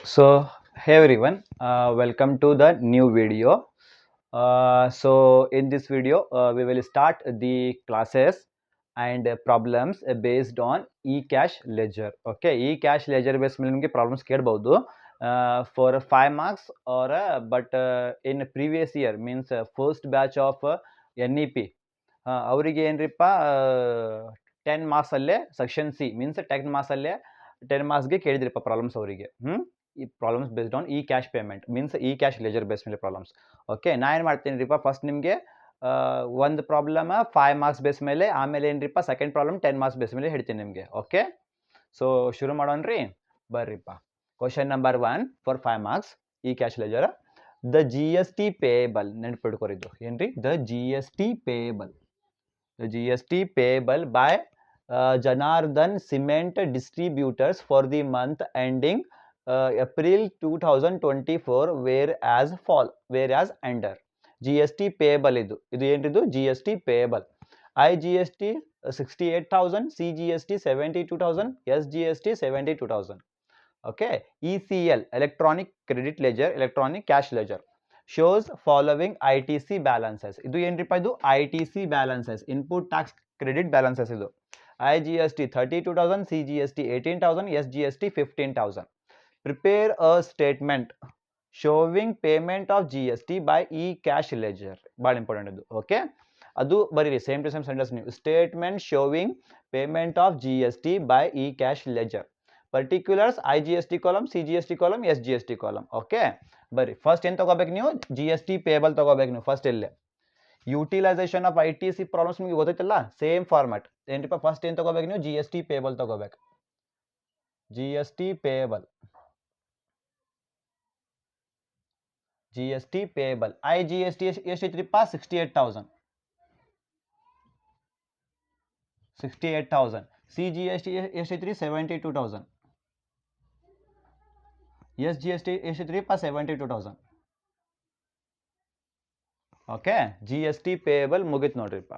So, hey everyone, welcome to the new video. So, in this video, we will start the classes and problems based on eCash ledger. Okay, eCash ledger based ಮೇಲೆ ನಿಮಗೆ problems ಕೇಳಬಹುದು for 5 marks or but in previous year means first batch of NEP ಅವರಿಗೆ ಏನ್ರಿಪ್ಪ 10 marks ಅಲ್ಲೇ section C means 10 marks ಅಲ್ಲೇ 10 ಮಾರ್ಕ್ಸ್ಗೆ ಕೇಳಿದ್ರಿಪ್ಪ problems ಅವರಿಗೆ ಈ problems based on E cash payment means E cash leisure base ಮೇಲೆ problems. Okay, ನಾ ಏನು ಮಾಡ್ತೀನಿ ರೀಪ್ಪ, first ನಿಮಗೆ ಒಂದು ಪ್ರಾಬ್ಲಮ್ 5 ಮಾರ್ಕ್ಸ್ ಬೇಸ್ ಮೇಲೆ, ಆಮೇಲೆ ಏನ್ರಿಪ್ಪ ಸೆಕೆಂಡ್ ಪ್ರಾಬ್ಲಮ್ 10 ಮಾರ್ಕ್ಸ್ ಬೇಸ್ ಮೇಲೆ ಹೇಳ್ತೀನಿ ನಿಮಗೆ. ಓಕೆ, ಸೊ ಶುರು ಮಾಡೋಣ್ರಿ, ಬರ್ರಿಪ್ಪ. Question number 1 for 5 marks e cash ledger. The G S T payable ನೆನ್ಪಿಡ್ಕೊರಿದ್ದು ಏನ್ರಿ, the G S T payable. The GST payable by Janardhan Cement Distributors for the month ending April 2024 whereas under GST payable ಇದು ಏನ್ರಿದು GST payable. IGST 68,000, CGST 72,000, SGST 72,000. Okay, ECL electronic credit ledger, electronic cash ledger shows following ITC balances. ಇದು ಏನ್ರಿಪ್ಪ, ಇದು ITC balances, input tax credit balances. ಇದು IGST 32,000, CGST 18,000, SGST 15,000. Prepare a statement showing payment of GST by e-cash ledger. ಭಾಳ important ಇದು. Okay, ಅದು ಬರೀರಿ same to same sentence ನೀವು. Statement sowing payment of GST by e-cash ledger. Particulars IGST column, CGST column, SGST column. Okay, ಬರ್ರಿ first ಏನು ತಗೋಬೇಕು ನೀವು, GST payable ತಗೋಬೇಕು ನೀವು ಫಸ್ಟ್. ಇಲ್ಲೇ ಯುಟಿಲೈಸೇಷನ್ ಆಫ್ ITC ಪ್ರಾಬ್ಲಮ್ಸ್ ನಿಮಗೆ ಗೊತ್ತೈತಲ್ಲ, ಸೇಮ್ ಫಾರ್ಮ್ಯಾಟ್ ಏನ್ರಿಪ್ಪ. ಫಸ್ಟ್ ಏನು ತಗೋಬೇಕು ನೀವು, GST ಪೇಬಲ್ ತಗೋಬೇಕು. GST payable, GST payable. IGST ಎಷ್ಟೈತ್ರಿಪ್ಪ, 68,000. 68,000. CGST ಎಷ್ಟೈತ್ರಿ, 72,000. SGST ಎಷ್ಟೈತ್ರಿಪ್ಪ, 72,000. ಓಕೆ, GST ಪೇಬಲ್ ಮುಗಿತ್ ನೋಡ್ರಿಪ್ಪ.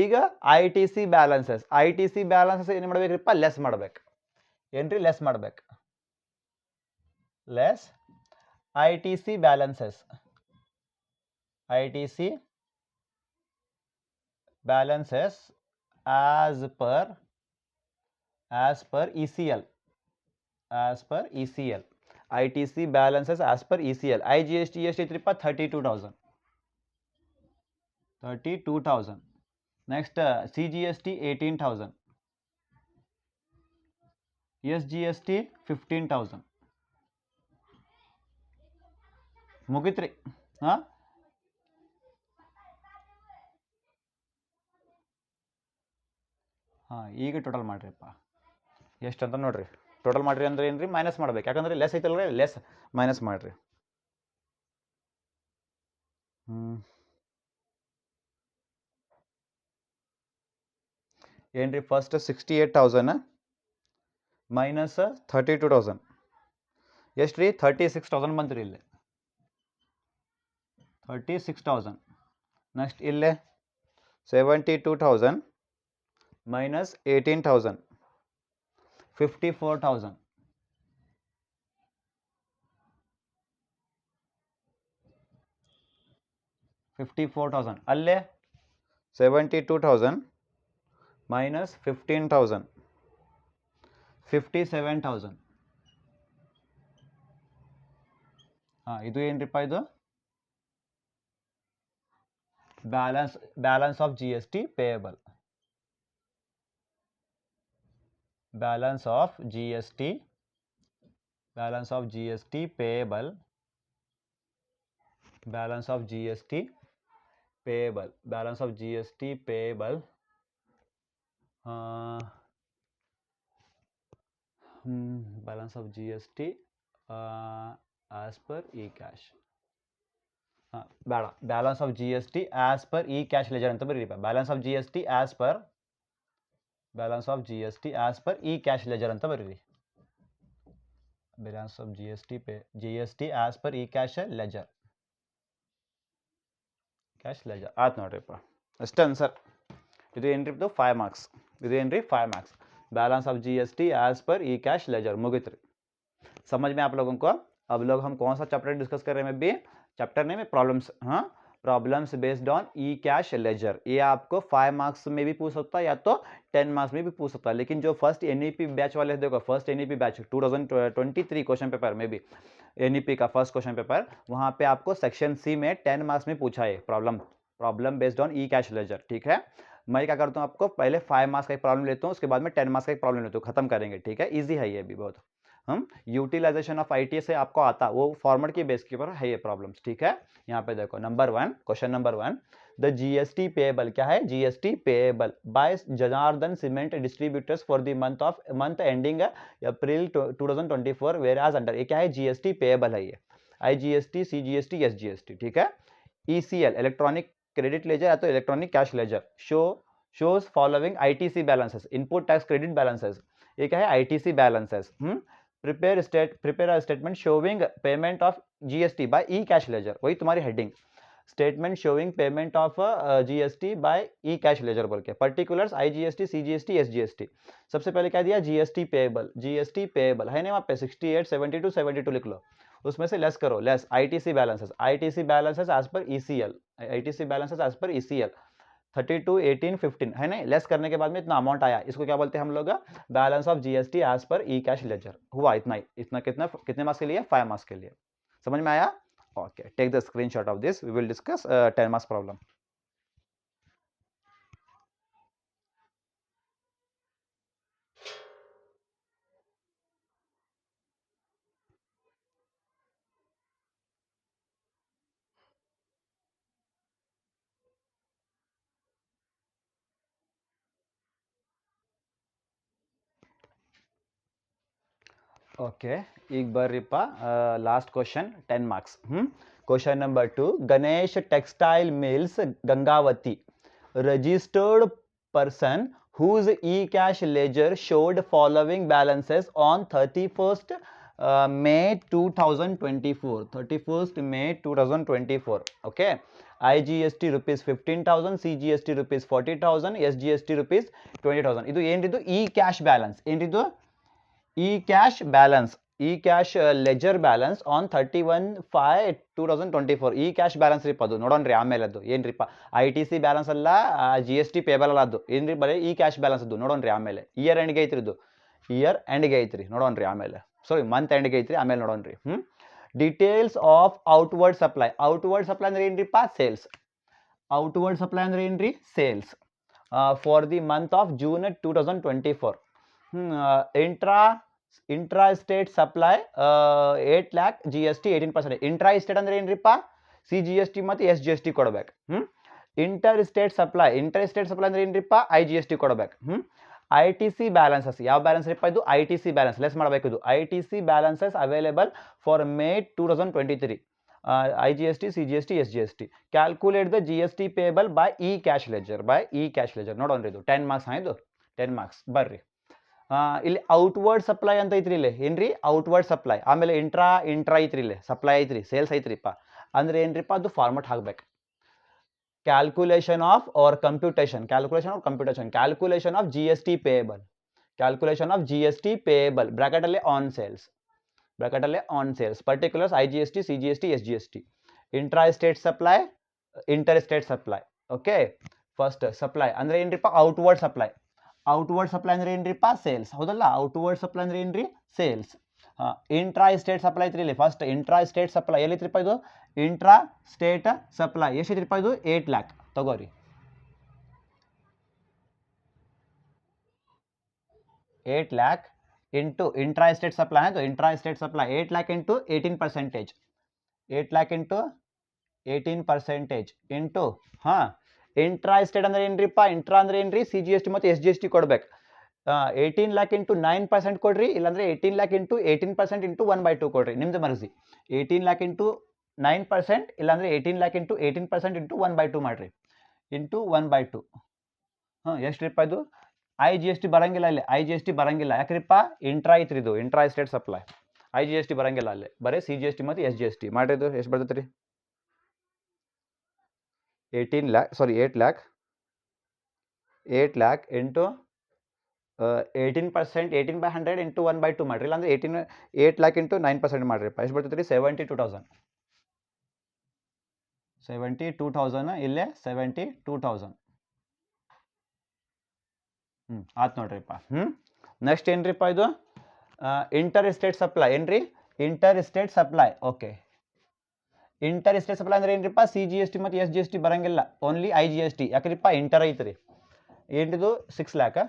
ಈಗ ITC ಬ್ಯಾಲೆನ್ಸಸ್. ITC ಬ್ಯಾಲೆನ್ಸಸ್ ಏನು ಮಾಡ್ಬೇಕ್ರಿಪ್ಪ, ಲೆಸ್ ಮಾಡ್ಬೇಕು. ಏನ್ರಿ, ಲೆಸ್ ಮಾಡ್ಬೇಕು. Less ITC balances. ITC balances as per ECL. As per ECL. ITC balances as per ECL. IGST ಎಷ್ಟೈತ್ರಿಪ್ಪ, 32,000. 32,000. Next CGST 18,000. SGST 15,000. ಮುಗಿತ್ರಿ. ಈಗ ಟೋಟಲ್ ಮಾಡ್ರಿಪ್ಪ, ಎಷ್ಟು ಅಂತ ನೋಡ್ರಿ. ಟೋಟಲ್ ಮಾಡ್ರಿ ಅಂದ್ರೆ ಏನ್ರಿ, ಮೈನಸ್ ಮಾಡ್ಬೇಕು. ಯಾಕಂದ್ರೆ ಲೆಸ್ ಐತಲ್ರಿ, ಲೆಸ್ ಮೈನಸ್ ಮಾಡ್ರಿ. ಏನ್ರಿ, ಫಸ್ಟ್ 68,000 ಮೈನಸ್ 32,000 ಎಷ್ಟು ರೀ, 36,000 ಬಂತ್ರಿ ಇಲ್ಲಿ. 36,000. ನೆಕ್ಸ್ಟ್ ಇಲ್ಲೇ 72,000 ಮೈನಸ್ 18,000, 54,000. 54,000 ಅಲ್ಲೇ 72,000 ಮೈನಸ್ 15,000, 57,000. ಇದು ಏನ್ರಿಪ್ಪ, ಇದು balance of GST payable. Balance of GST payable. Balance of GST payable. Balance of GST payable. Balance of GST as per e-cash. ಬೇಡ, balance of GST as per e cash ledger ಅಂತ ಬರೀರಿಪ್ಪ. Balance of GST as per e cash ledger ಅಂತ ಬರೀರಿ. Balance of GST as per e cash ledger. ಆಯ್ತು ನೋಡ್ರಿಪ್ಪ, ಅಷ್ಟೇ answer. ಇದು ಏನ್ರಿಪ್ದು 5 marks. ಇದು ಏನ್ರಿ, 5 marks. Balance of GST as per e cash ledger ಮುಗಿತ್ರಿ. समझ में आप लोगों को? अब लोग हम कौन सा चैप्टर डिस्कस कर रहे हैं? मैं भी चैप्टर नहीं, में प्रॉब्लम्स, हाँ, problems based on E cash laser. ये आपको 5 मार्क्स में भी पूछ सकता है या तो 10 मार्क्स में भी पूछ सकता है। लेकिन जो फर्स्ट एनईपी बैच वाले देखो, first NEP batch 2023 question paper में भी एनईपी का फर्स्ट क्वेश्चन पेपर, वहां पे आपको सेक्शन सी में 10 मार्क्स में पूछा है problem based on E cash laser. ठीक है, मैं क्या करता हूँ, आपको पहले 5 मार्क्स का एक प्रॉब्लम लेता हूँ, उसके बाद में 10 मार्क्स का एक प्रॉब्लम लेता हूँ, खत्म करेंगे। ठीक है, इजी है ये भी बहुत। हम यूटिलाइजेशन ऑफ आईटी से आपको आता, वो फॉर्मेट की बेस के ऊपर है ये प्रॉब्लम्स। ठीक है, यहाँ पे देखो number 1, question number 1, the GST payable, क्या है? GST payable by Janardan cement distributors for the month ending April 2024 where as under, ये क्या है? जीएसटी पेएबल है ये, आईजीएसटी, सीजीएसटी, एसजीएसटी। ठीक है, ईसीएल इलेक्ट्रॉनिक क्रेडिट लेजर या तो electronic cash laser shows following ITC balances, input tax credit balances, ये क्या है? ITC balances. prepare a statement showing payment of GST by e-cash ledger, वही तुम्हारी heading, statement showing payment of GST by e cash laser बोल के, particulars IGST, CGST, SGST. सबसे पहले क्या दिया? जीएसटी पेएबल है ना, वहाँ पे 68, 72, 72 लिख लो, उसमें से लेस करो, less ITC balances as per ECL, ITC balances as per ECL 32, 18, 15 है ना, लेस करने के बाद में इतना अमाउंट आया, इसको क्या बोलते हैं हम लोग? Balance of GST as per e cash laser. हुआ इतना ही, इतना कितने मार्क्स के लिए? 5 मार्क्स के लिए। समझ में आया? Okay, take the screenshot of this, we will discuss 10 marks problem. Okay, एक बार रिपा, last question 10 marks. Question number 2, Ganesh textile mills Gangavati registered person whose e-cash ledger showed following balances on 31st May 2024, 31st May 2024. Okay, IGST rupees 15,000, CGST rupees 40,000, SGST rupees 20,000. ಇದು ಏನಿದು? E cash balance. ಏನಿದು? E cash balance, e cash ledger balance on 31/5/2024. E cash balance ರೀಪ ಅದು, ನೋಡೋಣ್ರಿ ಆಮೇಲೆ ಅದು ಏನ್ರಿಪ್ಪ, I T C balance ಅಲ್ಲ, ಜಿ ಎಸ್ ಟಿ ಪೇಬಲ್ ಅಲ್ಲ, ಅದು ಏನ್ರಿ ಬರೀ ಇ ಕ್ಯಾಶ್ ಬ್ಯಾಲೆನ್ಸ್ ಅದು, ನೋಡೋಣ್ರಿ ಆಮೇಲೆ. ಇಯರ್ ಎಂಡ್ಗೆ ಐತ್ರಿ ಇದು, ಇಯರ್ ಎಂಡ್ಗೆ ಐತ್ರಿ, ನೋಡೋಣ್ರಿ ಆಮೇಲೆ. ಸಾರಿ, ಮಂತ್ ಎಂಡ್ಗೆ ಐತ್ರಿ, ಆಮೇಲೆ ನೋಡೋಣ್ರಿ. ಡೀಟೇಲ್ಸ್ ಆಫ್ ಔಟ್ವರ್ಡ್ ಸಪ್ಲೈ ಅಂದ್ರೆ ಏನ್ರಿಪ್ಪ? ಸೇಲ್ಸ್. ಔಟ್ವರ್ಡ್ ಸಪ್ಲೈ ಅಂದ್ರೆ ಏನ್ರಿ? Sales for the month of June 2024. Intra state supply 8 lakh, GST 18%. Intra state ಅಂದ್ರೆ ಏನ್ರಿಪ್ಪ? CGST ಮತ್ತು SGST ಕೊಡಬೇಕು. ಇಂಟರ್ ಸ್ಟೇಟ್ ಸಪ್ಲೈ ಅಂದ್ರೆ ಏನ್ರಿಪ್ಪ? IGST ಕೊಡಬೇಕು. ITC ಬ್ಯಾಲೆನ್ಸಸ್, ಯಾವ ಬ್ಯಾಲೆನ್ಸ್ ರೀಪ್ಪ ಇದು? ITC ಬ್ಯಾಲೆನ್ಸ್, ಲೆಸ್ ಮಾಡಬೇಕು ಇದು. ITC balances available for May 2023, IGST, CGST, SGST. Calculate the GST payable by e cash leisure, ನೋಡೋಣ್ರಿ ಇದು 10 ಮಾರ್ಕ್ಸ್ ಇದು, 10 ಮಾರ್ಕ್ಸ್. ಬರ್ರಿ, ಇಲ್ಲಿ ಔಟ್ವರ್ಡ್ ಸಪ್ಲೈ ಅಂತ ಐತ್ರಿ, ಇಲ್ಲಿ ಏನ್ರಿ? Outward supply. ಆಮೇಲೆ ಇಂಟ್ರಾ ಐತ್ರಿ, ಇಲ್ಲಿ ಸಪ್ಲೈ ಐತ್ರಿ, ಸೇಲ್ಸ್ ಐತ್ರಿಪ್ಪ. ಅಂದ್ರೆ ಏನ್ರಿಪ್ಪ? ಅದು ಫಾರ್ಮೆಟ್ ಹಾಕ್ಬೇಕು. Calculation of computation of GST payable, bracket ಅಲ್ಲಿ on sales, particulars IGST, CGST, SGST. Intra state supply, inter state supply. Okay, first supply ಅಂದ್ರೆ ಏನ್ರಿಪ್ಪ? ಔಟ್ವರ್ಡ್ ಸಪ್ಲೈ ಅಂದ್ರೆ ಏನ್ರಿಪ್ಪ? ಸೇಲ್ಸ್. ಹೌದಲ್ಲ, ಔಟ್ವರ್ಡ್ ಸಪ್ಲೈ ಅಂದ್ರೆ ಏನ್ರಿ? ಸೇಲ್ಸ್. ಇಂಟ್ರಾ ಸ್ಟೇಟ್ ಸಪ್ಲೈ ಐತ್ರಿ, ಇಲ್ಲಿ ಫಸ್ಟ್ ಇಂಟ್ರಾ ಸ್ಟೇಟ್ ಸಪ್ಲೈ ಎಲ್ಲಿತ್ರಿಪ್ಪ ಇದು? ಇಂಟ್ರಾ ಸ್ಟೇಟ್ ಸಪ್ಲೈ ಎಷ್ಟಿತ್ರಿಪ್ಪ ಇದು? 8 lakh ತಗೋರಿ. 8 lakh into intra state supply, ಅದು intra state supply 8 lakh into 18%, 8 lakh into 18% into intra state ಅಂದ್ರೆ ಏನ್ರಿಪ್ಪ? ಇಂಟ್ರಾ ಅಂದ್ರೆ ಏನ್ರಿ? CGST ಮತ್ತು SGST ಕೊಡ್ಬೇಕು. 18 lakh ಇಂಟು 9% ಕೊಡ್ರಿ, ಇಲ್ಲಾಂದ್ರೆ 18 lakh ಇಂಟು 18% ಇಂಟು 1/2 ಕೊಡ್ರಿ, ನಿಮ್ದು ಮರ್ಜಿ. 18 lakh ಇಂಟು 9%, ಇಲ್ಲಾಂದ್ರೆ 18 lakh ಇಂಟು 18% ಇಂಟು 1/2 ಮಾಡ್ರಿ, ಇಂಟು 1/2. ಎಷ್ಟ್ರಿಪ್ಪ ಇದು? IGST ಬರಂಗಿಲ್ಲ, ಇಲ್ಲಿ IGST ಬರಂಗಿಲ್ಲ, ಯಾಕ್ರಿಪ್ಪ? ಇಂಟ್ರಾ ಐತ್ರಿ ಇದು, ಇಂಟ್ರಾ ಸ್ಟೇಟ್ ಸಪ್ಲೈ. IGST ಬರಂಗಿಲ್ಲ ಅಲ್ಲಿ, ಬರೀ CGST ಮತ್ತು SGST ಮಾಡ್ರಿ. ಇದು ಎಷ್ಟು ಬರ್ತೈತ್ರಿ? 8 lakh ಇಂಟು 18%, 18/100 ಇಂಟು 1/2 ಮಾಡಿರಿ, ಇಲ್ಲ ಅಂದರೆ 8 lakh ಇಂಟು 9% ಮಾಡಿರಿಪ್ಪ. ಎಷ್ಟು ಬರ್ತೈತೆ ರೀ? 72,000. 72,000 ಇಲ್ಲೇ 72,000. ಆಯ್ತು ನೋಡ್ರಿಪ್ಪ. ನೆಕ್ಸ್ಟ್ ಏನ್ರಿಪ್ಪ ಇದು? ಇಂಟರ್ ಸ್ಟೇಟ್ ಸಪ್ಲೈ ಏನ್ರಿ? Inter state supply. Okay, inter state supply ಅಂದ್ರೆ ಏನ್ರಿಪ್ಪ? CGST ಮತ್ತು SGST ಬರಂಗಿಲ್ಲ, ಓನ್ಲಿ IGST. ಯಾಕ್ರಿಪ್ಪ? ಇಂಟರ್ ಐತ್ರಿ. ಏನಿದು? 6 lakh.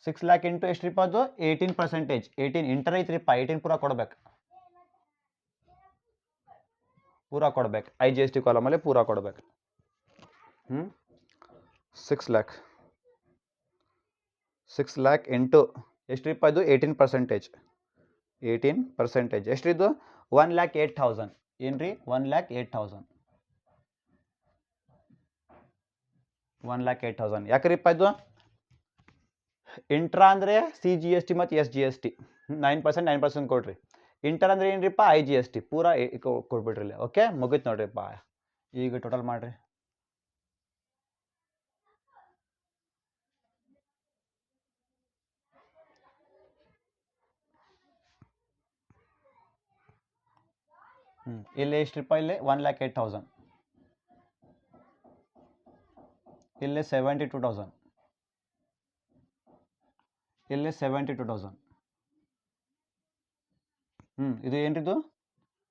6 lakh ಇಂಟು ಎಷ್ಟ್ರಿಪ್ಪ ಅದು? 18%. 18 ಇಂಟರ್ ಐತ್ರಿಪ್ಪ, 18 ಪೂರ ಕೊಡ್ಬೇಕು, IGST ಕಾಲಮಲ್ಲಿ ಪೂರ ಕೊಡ್ಬೇಕು. 6 lakh. 6 lakh ಇಂಟು ಎಷ್ಟ್ರಿಪ್ಪ ಇದು? 18%. 18% ಎಷ್ಟ್ರಿದು? 1,08,000. ಏನ್ರಿ? 1,08,000. 1,08,000. ಯಾಕ್ರಿಪ್ಪ ಇದು? ಇಂಟ್ರಾ ಅಂದರೆ CGST ಮತ್ತು SGST 9%, 9% ಕೊಡ್ರಿ. ಇಂಟರ್ ಅಂದ್ರೆ ಏನ್ರಿಪ್ಪ? IGST ಪೂರ ಕೊಟ್ಬಿಟ್ರಿ. ಓಕೆ, ಮುಗಿತು ನೋಡ್ರಿಪ್ಪ. ಈಗ ಟೋಟಲ್ ಮಾಡ್ರಿ. ಇಲ್ಲಿ ಎಷ್ಟ್ರಿಪ್ಪ? ಇಲ್ಲಿ 1,08,000. ಇಲ್ಲಿ 72,000. ಇಲ್ಲಿ 72,000. ಇದು ಏನ್ರಿದು?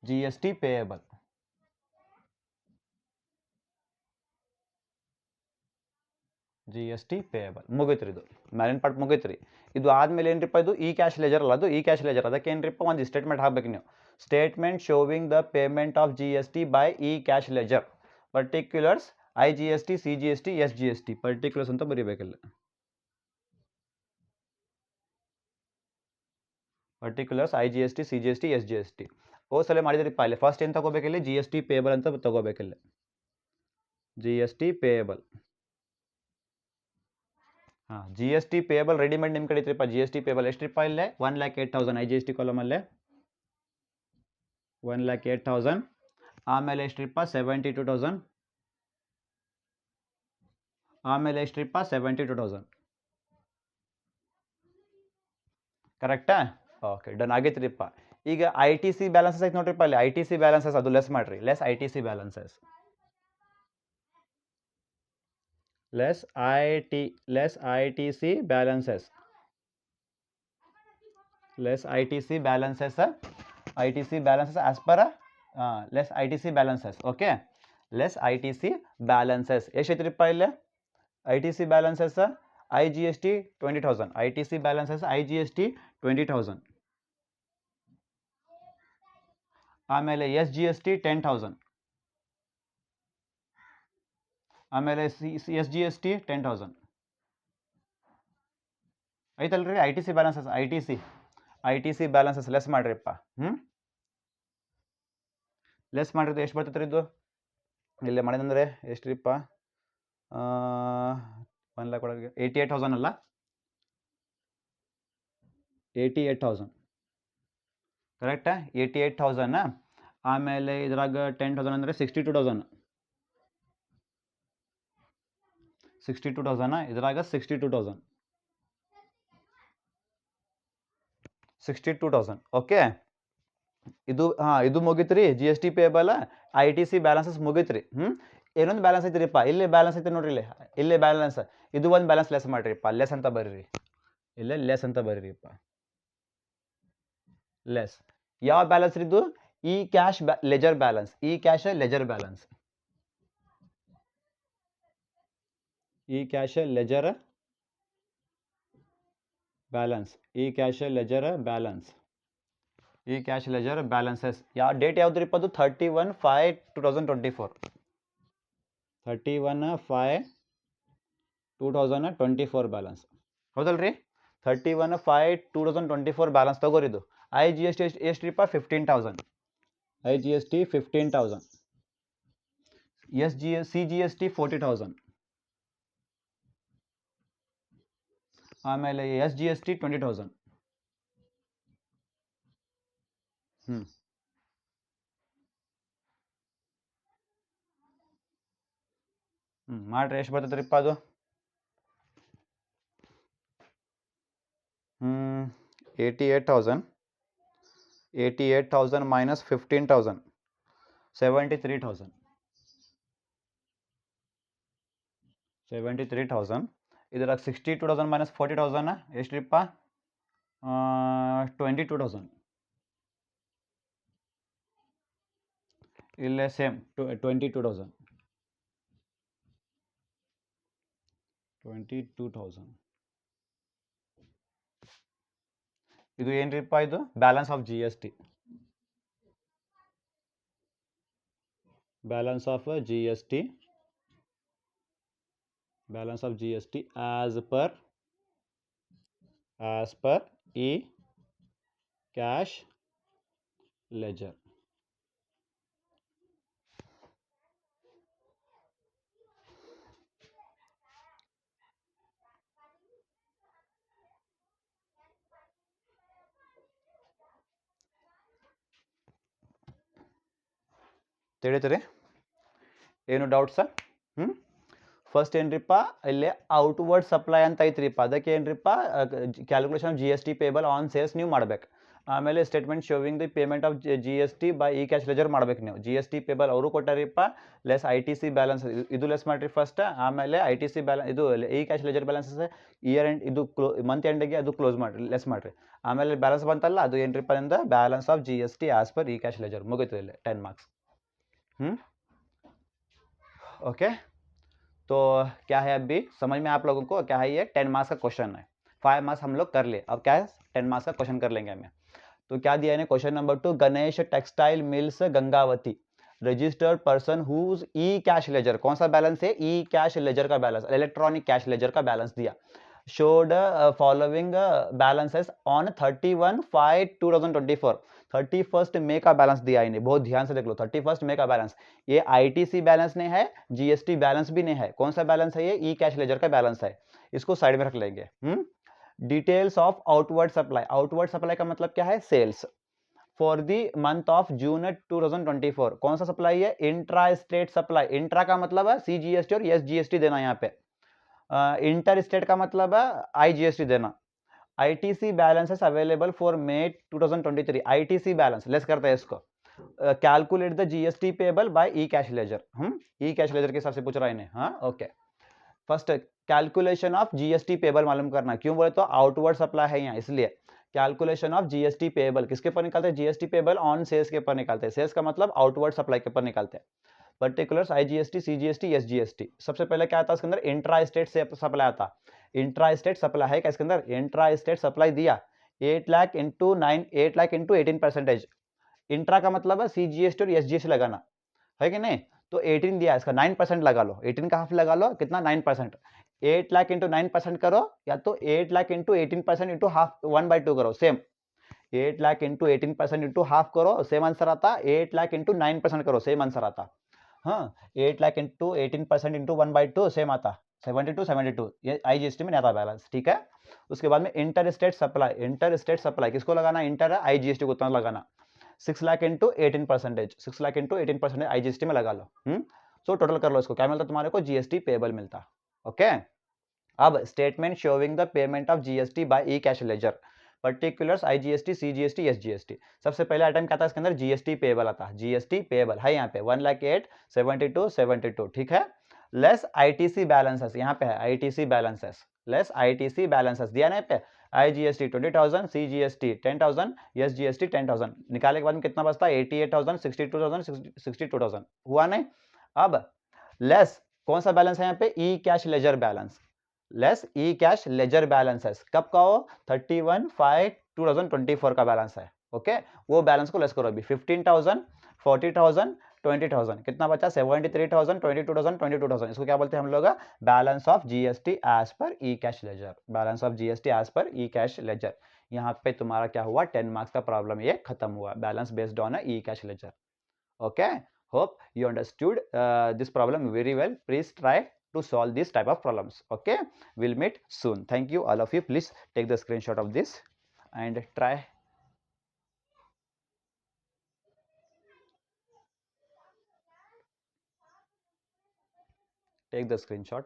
GST payable. GST ಪೇಯಬಲ್ ಮುಗಿತ್ರಿ. ಇದು ಮ್ಯಾಲಿನ ಪಾರ್ಟ್ ಮುಗಿತ್ರಿ. ಇದು ಆದ್ಮೇಲೆ ಏನ್ರಿಪ್ಪ? ಇದು ಇ ಕ್ಯಾಶ್ ಲೆಜರ್ ಅಲ್ಲ, ಅದು ಇ ಕ್ಯಾಶ್ ಲೆಜರ್. ಅದಕ್ಕೆ ಏನ್ರಿಪ್ಪ? ಒಂದು ಸ್ಟೇಟ್ಮೆಂಟ್ ಹಾಕ್ಬೇಕು ನೀವು. Statement showing the payment of GST by e cash ledger. Particulars IGST, CGST, SGST particulars ಅಂತ ಬರೀಬೇಕಿಲ್ಲ. Particulars IGST, CGST, SGST. ಸಲ ಮಾಡಿದ್ರಿಪ್ಪ. ಇಲ್ಲಿ ಫಸ್ಟ್ ಏನು ತಗೋಬೇಕಿಲ್ಲ? GST ಪೇಯಬಲ್ ಅಂತ ತಗೋಬೇಕಿಲ್ಲ. GST payable. GST payable readymade ನಿಮ್ಮ ಕಡೆ ಐತ್ರಿಪ್ಪ. GST payable ಎಷ್ಟ್ರಿಪ್ಪ? ಇಲ್ಲೇ 1,08,000 IGST ಕಾಲಮಲ್ಲೇ 1,08,000. ಆಮೇಲೆ ಎಷ್ಟ್ರಿಪ್ಪ? 72,000. ಆಮೇಲೆ ಎಷ್ಟ್ರಿಪ್ಪ? 72,000. ಕರೆಕ್ಟಾ? ಓಕೆ, ಡನ್ ಆಗೈತ್ರಿಪ್ಪ. ಈಗ ITC ಬ್ಯಾಲೆನ್ಸಸ್ ಐತೆ ನೋಡ್ರಿಪ್ಪ. ಅಲ್ಲಿ ITC ಬ್ಯಾಲೆನ್ಸಸ್ ಅದು ಲೆಸ್ ಮಾಡ್ರಿ. Less ITC balances. Less ITC balances. Less ITC balances. ITC balances as per less ITC balances. Okay, less ITC balances ಎಷ್ಟೈತ್ರಿಪ್ಪ? ಇಲ್ಲಿ ITC balances IGST 20,000. ITC balances IGST 20,000. ಆಮೇಲೆ SGST 10,000. ಆಮೇಲೆ SGST 10,000 ಐತಲ್ರಿ. ITC balances ITC balances less ಮಾಡ್ರಿಪ್ಪ. Less ಮಾಡಿದ್ದು ಎಷ್ಟು ಬರ್ತೈತ್ರಿ? ಇದು ಇಲ್ಲೇ ಮಾಡಿದಂದ್ರೆ ಎಷ್ಟ್ರಿಪ್ಪ? 1 lakh ಒಳಗೆ 88,000 ಅಲ್ಲ, 88,000 ಕರೆಕ್ಟಾ? 88,000. ಆಮೇಲೆ ಇದ್ರಾಗ 10,000 ಅಂದರೆ 62,000. 62,000. ಇದ್ರಾಗ 62,000. 62,000. ಓಕೆ, ಇದು ಇದು ಮುಗಿತ್ರಿ. GST ಪೇಯಬಲ್ ITC ಬ್ಯಾಲೆನ್ಸಸ್ ಮುಗಿತ್ರಿ. ಏನೊಂದು ಬ್ಯಾಲೆನ್ಸ್ ಐತ್ರಿಪ್ಪ? ಇಲ್ಲಿ ಬ್ಯಾಲೆನ್ಸ್ ಐತೆ ನೋಡ್ರಿ. ಇಲ್ಲೇ ಬ್ಯಾಲೆನ್ಸ್. ಇದು ಒಂದು ಬ್ಯಾಲೆನ್ಸ್ ಲೆಸ್ ಮಾಡ್ರಿಪ್ಪ. ಲೆಸ್ ಅಂತ ಬರೀರಿ. ಇಲ್ಲೇ ಲೆಸ್ ಅಂತ ಬರೀರಿಪ್ಪ. ಲೆಸ್ ಯಾವ ಬ್ಯಾಲೆನ್ಸ್ ಇದು? E cash ledger balance. E cash ledger balance. E cash ledger balance. E cash ledger balance. E cash leisure balances. ಯಾವ ಡೇಟ್ ಯಾವ್ದ್ರಿಪ್ಪ? ಅದು 31/5/2024. 31/5/2024 ಬ್ಯಾಲೆನ್ಸ್. ಹೌದಲ್ರಿ? 31/5/2024 ಬ್ಯಾಲೆನ್ಸ್ ತಗೋರಿದು. IGST ಎಷ್ಟ್ರಿಪ್ಪ? 15,000. IGST 15,000. CGST 40,000. ಆಮೇಲೆ SGST 20,000. ಮಾಡ್ರಿ ಎಷ್ಟು ಬರ್ತೈತ್ರಿಪ್ಪ ಅದು 88,000 minus 15,000 73,000 ಇದ್ರಾಗ 62,000 minus 40,000 ಎಷ್ಟ್ರಿಪ್ಪ 22,000 ಇಲ್ಲೇ ಸೇಮ್ 22,000 ಇದು ಏನ್ರಿಪ್ಪ ಇದು balance of G S T balance of GST as per e-cash ledger. ತಿಳಿತ್ರಿ ಏನು ಡೌಟ್ಸ್ ಫಸ್ಟ್ ಏನ್ರಿಪ್ಪ ಇಲ್ಲಿ ಔಟ್ವರ್ಡ್ ಸಪ್ಲೈ ಅಂತ ಐತ್ರಿಪ್ಪ ಅದಕ್ಕೆ ಏನ್ರಿಪ್ಪ calculation G S T payable on sales ನೀವು ಮಾಡ್ಬೇಕು ಆಮೇಲೆ statement showing the payment of G S T by e cash ledger ಮಾಡ್ಬೇಕು ನೀವು ಜಿ ಎಸ್ ಟಿ ಪೇಬಲ್ ಅವರು ಕೊಟ್ಟಾರಿಪ್ಪ less I T C balance ಇದು ಲೆಸ್ ಮಾಡಿರಿ ಫಸ್ಟ್ ಆಮೇಲೆ ಐ ಟಿ ಸಿ ಬ್ಯಾಲೆನ್ಸ್ ಇದು e cash ledger balance year end ಇದು month ಎಂಡಿಗೆ ಅದು ಕ್ಲೋಸ್ ಮಾಡಿರಿ ಲೆಸ್ ಮಾಡಿರಿ ಆಮೇಲೆ ಬ್ಯಾಲೆನ್ಸ್ ಬಂತಲ್ಲ ಅದು ಏನ್ರಿಪ್ಪ ಅಂದ್ರೆ balance of G S T as per e cash ledger ಮುಗಿತು ಇಲ್ಲಿ 10 ಮಾರ್ಕ್ಸ್ ओके तो क्या है अभी समझ में आप लोगों को क्या है ये 10 मार्क्स का क्वेश्चन है 5 मार्क्स हम लोग कर लिए अब क्या है 10 मार्क्स का क्वेश्चन कर लेंगे हमें तो क्या दिया है question number 2 Ganesh textile mills Gangavati registered person whose e cash ledger कौन सा बैलेंस है ई कैश लेजर का बैलेंस इलेक्ट्रॉनिक कैश लेजर का बैलेंस दिया showed following balances on 31/5/2024 31st मई का बैलेंस दिया इन्हें बहुत ध्यान से देख लो 31st मई का बैलेंस ये आईटीसी बैलेंस नहीं है जीएसटी बैलेंस भी नहीं है कौन सा बैलेंस है ये ई कैश लेजर का बैलेंस है इसको साइड में रख लेंगे डिटेल्स ऑफ आउटवर्ड सप्लाई का मतलब क्या है sales for the month of June 2024 कौन सा सप्लाई है इंट्रा स्टेट सप्लाई इंट्रा का मतलब है सीजीएसटी और एसजीएसटी देना यहाँ पे इंटर स्टेट का मतलब है आईजीएसटी देना ITC balances available for May 2023 ITC balance less करते हैं इसको calculate the GST payable by e cash ledger e cash ledger के हिसाब से पूछ रहा है इन्हें हाँ okay first calculation of GST payable मालूम करना क्यों बोले तो आउटवर्ड सप्लाई है यहाँ इसलिए कैलकुलेशन ऑफ जीएसटी पेबल किसके ऊपर निकालते हैं जीएसटी पेबल ऑन सेल्स के ऊपर निकालते हैं सेल्स का मतलब आउटवर्ड सप्लाई के ऊपर निकालते हैं पर्टिकुलर्स आईजीएसटी सीजीएसटी एसजीएसटी सबसे पहले क्या आता है इसके अंदर इंट्रा स्टेट से सप्लाई आता इंट्रा स्टेट सप्लाई है क्या इसके अंदर इंट्रा स्टेट सप्लाई दिया 8 लाख इंटू 18% इंट्रा का मतलब है सीजीएसटी और एसजीएसटी लगाना है कि नहीं तो 18 दिया इसका 9% लगा लो 18 का हाफ लगा लो कितना 9% 8 लाख इंटू 9% करो या तो 8 लाख इंटू 18% इंटू हाफ 1/2 करो same 8 lakh into 18% into half करो सेम आंसर आता 8 लाख इंटू 9% करो सेम आंसर आता हाँ 8 लाख इंटू 18% इंटू 1/2 सेम आता 72 ये आईजीएसटी में नहीं आता बैलेंस ठीक है उसके बाद में इंटर स्टेट सप्लाई किसको लगाना इंटर है आईजीएसटी को उतना लगाना 6 लाख इंटू 18% आईजीएसटी में लगा लो सो टोटल कर लो इसको क्या मिलता तुम्हारे को जीएसटी पेबल मिलता ओके अब statement showing the payment of GST by e cash laser particulars IGST CGST SGST सबसे पहले आइटम क्या था इसके अंदर जीएसटी पेबल आता जीएसटी पेबल है यहाँ पे 1,08,72 ठीक है लेस आईटीसी बैलेंसेस यहाँ पे है ITC balances less ITC balances दिया ना पे आईजीएसटी 20,000 सीजीएसटी 10,000 एसजीएसटी 10,000 निकालने के बाद में कितना बचता है 88,000 62,000 हुआ नहीं अब लेस कौन सा बैलेंस है यहाँ पे e cash ledger balance less e cash ledger balances कब का हो 31/5/2024 का बैलेंस है ओके वो बैलेंस को लेस करो अभी 15,000 40,000 20,000 कितना बचा 73,000 22,000 इसको क्या बोलते हैं हम लोग balance of GST as per e cash ledger balance of GST as per e cash laser यहाँ पे तुम्हारा क्या हुआ 10 मार्क्स का प्रॉब्लम ये खत्म हुआ balance based on E cash laser okay hope you understood this problem very well please try to solve this type of problems okay we'll meet soon thank you all of you please take the screenshot of this and try take the screenshot.